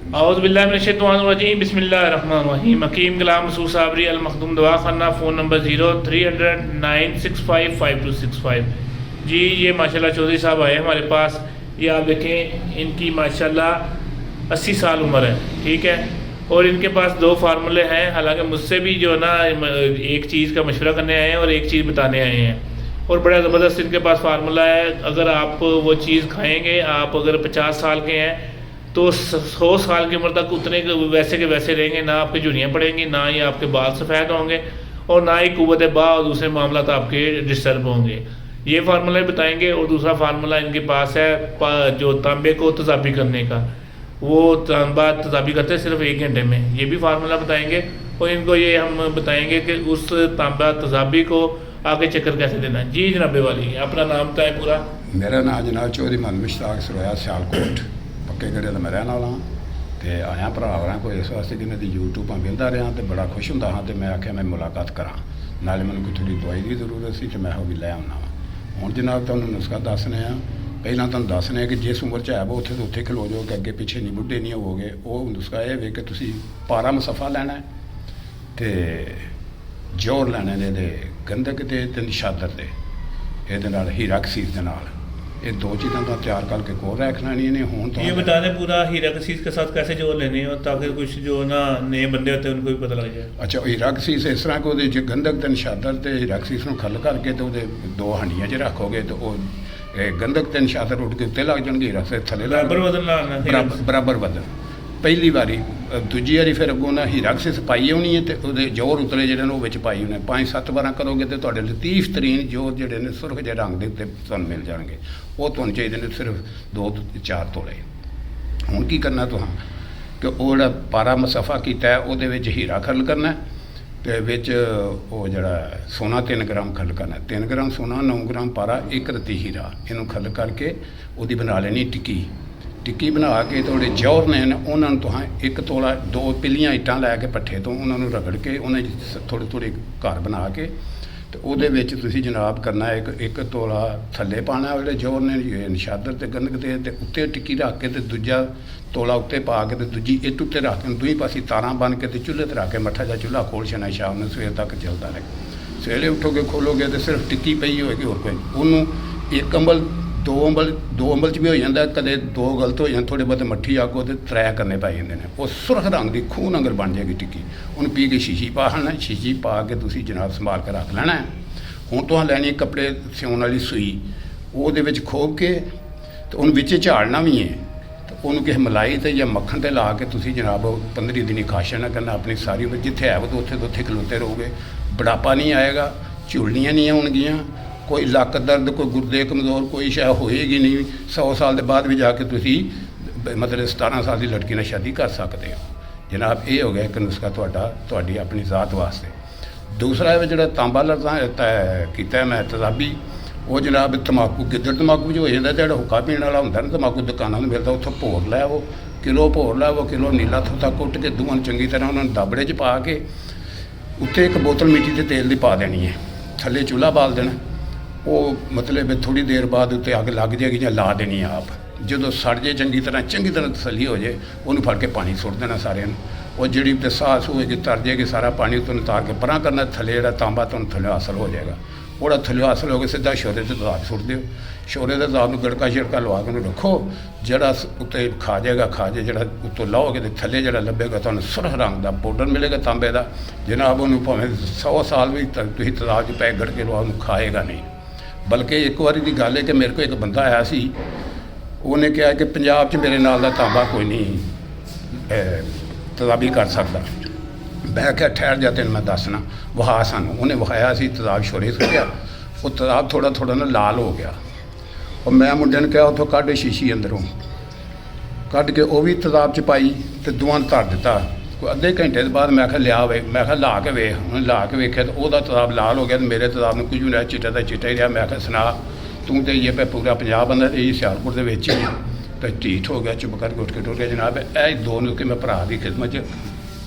औज़ुबिल्लाहिमिनश्शैतानिर्रजीम बिस्मिल्लाहिर्रहमानिर्रहीम हकीम गुलाम मसूद साबरी अल मखदूम दवाखाना phone number 0309655265। जी ये माशाल्लाह चौधरी साहब आए हमारे पास। ये आप देखें, इनकी माशाल्लाह 80 साल उम्र है, ठीक है। और इनके पास दो फार्मूले हैं। हालांकि मुझसे भी जो ना एक चीज़ का मशवरा करने आए हैं और एक चीज़ बताने आए हैं, और बड़ा ज़बरदस्त इनके पास फार्मूला है। अगर आप वो चीज़ खाएँगे, आप अगर 50 साल के हैं तो 100 साल की उम्र तक उतने वैसे के वैसे रहेंगे, ना आपकी झुर्रियाँ पड़ेंगी, ना ही आपके बाल सफ़ेद होंगे, और ना ही कुव्वत बा और दूसरे मामला तो आपके डिस्टर्ब होंगे। ये फार्मूला बताएंगे। और दूसरा फार्मूला इनके पास है जो तांबे को तेज़ाबी करने का। वो तांबा तेज़ाबी करते हैं सिर्फ 1 घंटे में। ये भी फार्मूला बताएंगे, और इनको ये हम बताएंगे कि उस तांबा तेज़ाबी को आगे चक्कर कैसे देना है। जी जनाबे वाली, अपना नाम बताएं पूरा। मेरा नाम जनाब चौधरी मोहम्मद मुश्ताक सरोया सियालकोट पक्के गड़े का मैं रहने वाला हाँ। तो आया भरा कोई इस वास्ते कि मैं यूट्यूब मिलता रहा तो बड़ा खुश होंदा हाँ। तो मैं आख्या मैं मुलाकात करा, नाले मैंने कोई थोड़ी दवाई की जरूरत सी, तो मैं वो भी लै आना वा। हुण जनाब तुहानू नुस्खा दसने आ। पहला तुहानू दसने कि जिस उम्र च है वो उत्थे तो उत्थे खलो जाओ, कि अगे पिछे नहीं बुढ़े नहीं होवोगे। वो नुस्खा यह वे कि तुसीं पारा मुसफा लैना है, तो जोर लैने ने गंधक ते निशादर दे ये हीरा कसीस दे नाल ये दो चीज़ों का तैयार करके कोल रख लैनी ने। हूँ तो ये बता दें पूरा हीरा कसीस के साथ कैसे जोड़ लेने हैं, ताकि कुछ जो ना नए बंदे होते हैं उनको भी पता लग जाए। अच्छा, हीरा कसीस इस तरह को गंधक ते निशादर ते हीरा कसीस को खल करके तो दो हांडियां च रखोगे तो गंधक ते निशादर उठ के उत्ते लग जाएंगे, हीरा से थले बराबर वजन लाना, बराबर वजन। पहली बारी दूजी बारी फिर अगों ना हीरा कसीस पाई होनी है, तो जोर उतले जो पाई होने 5-7 बार करोगे तो तुहाडे लतीफ तरीन जोर जोड़े ने सुरख जे रंग के उत्ते तुहानू मिल जाएंगे। वो तुहानू चाहिए ने सिर्फ 2-4 तोले। हुण की करना तुहां कि वो जिहड़ा पारा मुसफा कीता है उहदे विच हीरा खल करना, तो विच वो जिहड़ा सोना 3 ग्राम खल करना। 3 ग्राम सोना, 9 ग्राम पारा, 1 रत्ती हीरा, इनू खल करके उहदी बना लेनी टिक्की। टिक्की बना के थोड़े जौहर ने उन्होंने तुहां 1 तोला 2 पिलियां इट्टां लैके पट्ठे तो उन्होंने रगड़ के उन्हें थोड़े थोड़े घर बना के तो उहदे विच तुसीं जनाब करना एक तोला थल्ले पाना वाले जौहर ने निशादर ते गंधक ते उत्ते टिक्की रख के, तो दूजा तोला उत्ते पा के, तो दूजी इट उत्ते रख के दूई पासी तारां बन के तो चूल्हे ते रख के मट्ठा जा चूल्हा खोल छना, शाम में सवेर तक चलता रहे। सवेरे उठोगे खोलोगे तो सिर्फ टिक्की पई होएगी, होर कोई उन्होंने 1 अंबल 2 अंबल च भी हो जाता, कदे 2 गलत हो जाए, थोड़े बहुत मट्ठी आगो तो 3 करने पाई जाते हैं। वो सुरख रंग की खून अंगर बन जाएगी टिक्की। उन्हें पी के शीशी पा लेना, शीशी पा के तुसीं जनाब संभाल के रख लेना है। हुण तुहां लैनी कपड़े सिउण वाली सूई, वो खोब के तो उन्हें बिच झाड़ना भी है, तो उन्होंने किसी मलाई ते या मक्खन ते ला के तुसीं जनाब 15 दिन खाशा ना करना अपनी सारी उम्र। जिथे है वो तो उत्थे खलोते रहोगे, बुढ़ापा नहीं आएगा, झुरनियाँ नहीं आउणगियां, कोई लक दर्द, कोई गुर्दे कमज़ोर, कोई शायद होएगी नहीं। 100 साल के बाद भी जाके तुसी मतलब 17 साल की लड़की ने शादी कर सकते हो। जनाब ये हो गया एक नुस्खा तुहाडी अपनी ज़ात वास्ते। दूसरा है जो तांबा लड़ता किया मैं तेज़ाबी, वो जनाब तम्बाकू गिद्दड़ तम्बाकू जो हो जाता, जो हुक्का पीने वाला होंगे ना तम्बाकू दुकानों में मिलता, उत्थों भोर लैवो, किलो भोर लैवो, किलो नीला थोथा कुट के दूआं चंगी तरह उन्होंने दाबड़े च पा के उत्ते 1 बोतल मिट्टी के तेल की पा देनी है, थल्ले चूल्हा बाल देना। वो मतलब थोड़ी देर बाद उत्ते अग लग जाएगी या ला देनी आप। जो सड़ जाए चंगी तरह तसली हो जाए, उन्होंने फड़ के पानी सुट देना सारे। वो जी सास होएगी तर जाएगी, सारा पानी तुम तार के परा करना, थले जो तांबा तुम थले हासिल हो जाएगा। वो थले हासिल हो गया सीधा शोरे से दाब सुट दो, शोरे के दाब में गड़का शिड़का लवा के रखो, जरा उत्ते खा जाए जो उत्तों लाओगे तो थले जो लभेगा तो सुरख रंग का पाउडर मिलेगा तांबे का। जनाब उन्होंने भावें 100 साल भी तुम तालाब च पै गड़ के लवा, खाएगा नहीं। बल्कि एक बारी की गल है कि मेरे को एक बंदा आया सी, उन्हें कहा कि पंजाब च मेरे नाल दा तांबा कोई नहीं तेज़ाबी कर सकता। मैं क्या ठहर जा तेन मैं दसना, वहा सानू। उन्हें वहाया सी तेज़ाब छोड़े सुटिया, वो तेज़ाब थोड़ा थोड़ा ना लाल हो गया। और मैं मुंडे ने कहा उतों कढ़ शीशी अंदरों कढ़ के वो भी तेज़ाब च पाई तो दुआं धर दिता। कोई अद्धे घंटे के बाद मैं लिया वे, मैं ला के वेख, उन्हें ला के वेख्या तो वह तेज़ाब लाल हो गया, तो मेरे तेज़ाब में कुछ भी नहीं, चिट्टा का चिट्टा ही रहा। मैं सुना तू तो ये पूरा पंजाब बंदा ये सियालकोट के विच ही तो ढीठ हो गया, चुप करके उठ के टुर गया। जनाब यह 2 नुस्खे मैं भरा की खिदमत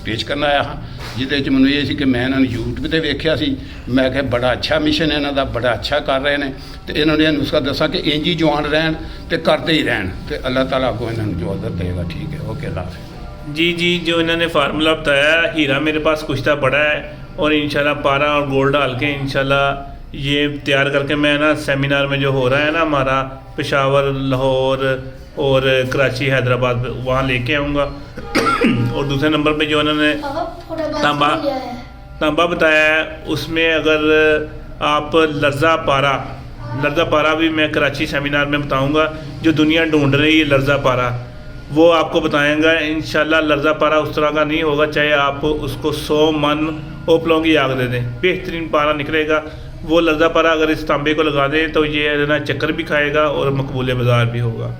पेश करना आया हाँ, जिद मैं ये कि मैं इन्होंने यूट्यूब पर वेख्या सी, मैं क्या बड़ा अच्छा मिशन है इन्हों का, बड़ा अच्छा कर रहे हैं, तो इन्होंने नुस्खा दसा कि इंज ही जवान रहन तो करते ही रहन, तो अल्लाह ताला को इन्होंने जो अदर देगा। ठीक है, ओके, अल्लाह हाफ़िज़। जी, जो इन्होंने फार्मूला बताया, हीरा मेरे पास कुश्ता पड़ा है और इंशाल्लाह पारा और गोल्ड डाल के इंशाल्लाह ये तैयार करके मैं ना सेमिनार में जो हो रहा है ना हमारा पेशावर, लाहौर और कराची, हैदराबाद, वहाँ लेके आऊँगा। और दूसरे नंबर पे जो उन्होंने तांबा बताया है, उसमें अगर आप लर्जा पारा भी मैं कराची सेमिनार में बताऊंगा। जो दुनिया ढूंढ रही है लर्जा पारा, वो आपको बताएंगा इंशाल्लाह। लर्जा पारा उस तरह का नहीं होगा, चाहे आप उसको 100 मन ओपलों की आग दे दें, बेहतरीन पारा निकलेगा। वो लर्जा पारा अगर इस तांबे को लगा दें तो ये ना चक्कर भी खाएगा और मकबूल बाज़ार भी होगा।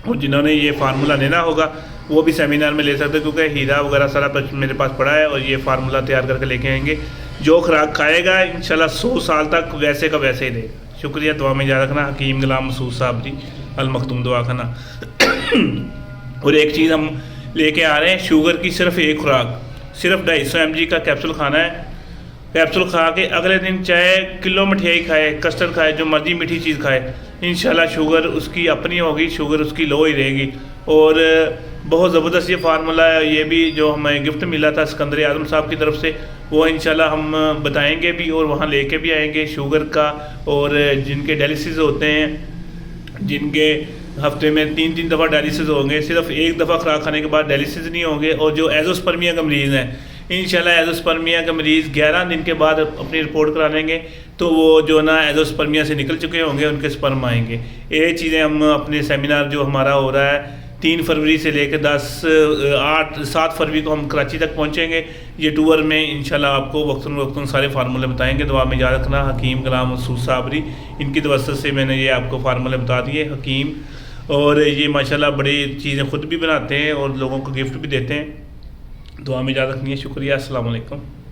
और जिन्होंने ये फार्मूला लेना होगा वो भी सेमिनार में ले सकते हैं, क्योंकि हीरा वगैरह सारा कुछ मेरे पास पड़ा है और ये फार्मूला तैयार करके लेके आएंगे। जो खुराक खाएगा इंशाल्लाह 100 साल तक वैसे का वैसे ही देगा। शुक्रिया, दुआ में याद रखना। हकीम गुलाम मसूद साहब जी, अल मखदूम दवाखाना। और एक चीज़ हम लेके आ रहे हैं, शुगर की सिर्फ एक खुराक, सिर्फ 250 mg का कैप्सूल खाना है। कैप्सूल खा के अगले दिन चाहे किलो मिठाई खाए, कस्टर्ड खाए, जो मर्जी मीठी चीज़ खाए, इंशाल्लाह शुगर उसकी अपनी होगी, शुगर उसकी लो ही रहेगी। और बहुत ज़बरदस्त ये फार्मूला है। ये भी जो हमें गिफ्ट मिला था सिकंदर आज़म साहब की तरफ से, वो इंशाल्लाह हम बताएंगे भी और वहाँ लेके भी आएंगे शुगर का। और जिनके डायलिसिस होते हैं, जिनके हफ्ते में 3-3 दफ़ा डायलिसिस होंगे, सिर्फ एक दफ़ा खुराक खाने के बाद डायलिसिस नहीं होंगे। और जो एजोस्पर्मिया का मरीज़ हैं, इंशाल्लाह एजोस्पर्मिया का मरीज़ 11 दिन के बाद अपनी रिपोर्ट करा लेंगे तो वो जो ना एजोस्पर्मिया से निकल चुके होंगे, उनके स्पर्म आएंगे। ये चीज़ें हम अपने सेमिनार जो हमारा हो रहा है 3 फरवरी से लेकर 7 फरवरी को हम कराची तक पहुंचेंगे। ये टूर में इंशाल्लाह आपको वक्तन सारे फार्मूले बताएंगे। दुआ में याद रखना। हकीम गुलाम मसूद साबरी, इनकी दवस्त से मैंने ये आपको फार्मूले बता दिए हकीम। और ये माशाल्लाह बड़ी चीज़ें ख़ुद भी बनाते हैं और लोगों को गिफ्ट भी देते हैं। दुआ में याद रखनी है। शुक्रिया, अस्सलाम वालेकुम।